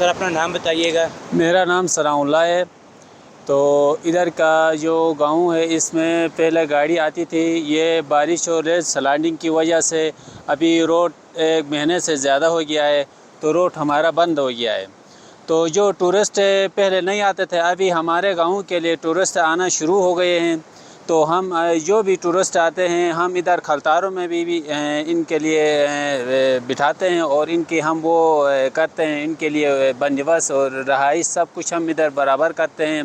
سر اپنا نام بتائیے گا۔ میرا نام ثناء اللہ ہے۔ تو ادھر کا جو گاؤں ہے اس میں پہلے گاڑی آتی تھی، یہ بارش اور ریت سلائڈنگ کی وجہ سے ابھی روڈ 1 مہینے سے زیادہ ہو گیا ہے، تو روڈ ہمارا بند ہو گیا ہے۔ تو جو ٹورسٹ پہلے نہیں آتے تھے، ابھی ہمارے گاؤں کے لیے ٹورسٹ آنا شروع ہو گئے ہیں۔ تو ہم جو بھی ٹورسٹ آتے ہیں ہم ادھر کھلتاروں میں بھی ان کے لیے بٹھاتے ہیں، اور ان کی ہم وہ کرتے ہیں، ان کے لیے بندوبست اور رہائش سب کچھ ہم ادھر برابر کرتے ہیں۔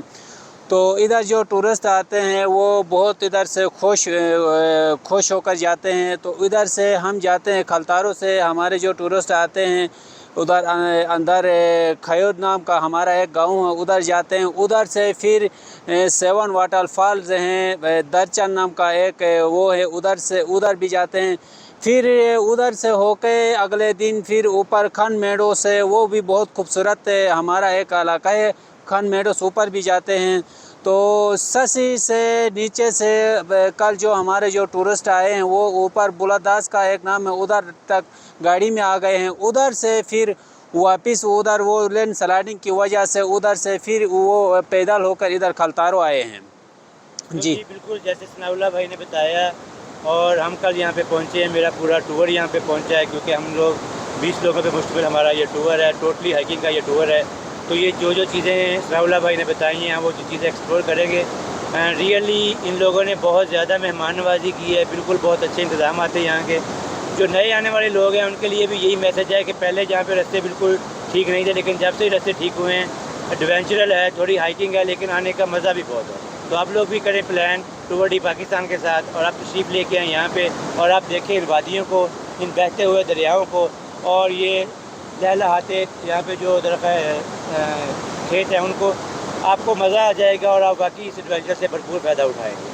تو ادھر جو ٹورسٹ آتے ہیں وہ بہت ادھر سے خوش ہو کر جاتے ہیں۔ تو ادھر سے ہم جاتے ہیں کھلتاروں سے، ہمارے جو ٹورسٹ آتے ہیں ادھر اندر خیور نام کا ہمارا ایک گاؤں ہے، ادھر جاتے ہیں۔ ادھر سے پھر 7 واٹر فالز ہیں، درچن نام کا ایک وہ ہے، ادھر بھی جاتے ہیں۔ پھر ادھر سے ہو کے اگلے دن پھر اوپر کھن میڑوں سے، وہ بھی بہت خوبصورت ہمارا ایک علاقہ ہے، کھن میڑوں سے اوپر بھی جاتے ہیں۔ تو سسی سے نیچے سے کل جو ہمارے جو ٹورسٹ آئے ہیں وہ اوپر بلاداس کا ایک نام ہے، ادھر تک گاڑی میں آ گئے ہیں۔ ادھر سے پھر واپس ادھر وہ لینڈ سلائڈنگ کی وجہ سے ادھر سے پھر وہ پیدل ہو کر ادھر کھلتاروں آئے ہیں۔ جی بالکل جیسے ثناء اللہ بھائی نے بتایا، اور ہم کل یہاں پہ پہنچے ہیں، میرا پورا ٹور یہاں پہ پہنچا ہے، کیونکہ ہم لوگ 20 لوگوں پہ مشتمل ہمارا یہ ٹور ہے، ٹوٹلی ہائیکنگ کا یہ ٹور ہے۔ تو یہ جو چیزیں ثناء اللہ بھائی نے بتائی ہیں وہ جو چیزیں ایکسپلور کریں گے۔ ریئلی ان لوگوں نے بہت زیادہ مہمان نوازی کی ہے، بالکل بہت اچھے انتظامات ہیں یہاں کے۔ جو نئے آنے والے لوگ ہیں ان کے لیے بھی یہی میسج ہے کہ پہلے جہاں پہ رستے بالکل ٹھیک نہیں تھے، لیکن جب سے رستے ٹھیک ہوئے ہیں، ایڈونچرل ہے، تھوڑی ہائیکنگ ہے، لیکن آنے کا مزہ بھی بہت ہے۔ تو آپ لوگ بھی کریں پلان ٹور ڈی پاکستان کے ساتھ، اور آپ تشریف لے کے آئیں یہاں پہ، اور آپ دیکھیں ان وادیوں کو، ان بہتے ہوئے دریاؤں کو، اور یہ لہلہاتے یہاں پہ جو کھیت ہیں ان کو۔ آپ کو مزہ آ جائے گا اور آپ باقی اس ایڈونچر سے بھرپور فائدہ اٹھائیں گے۔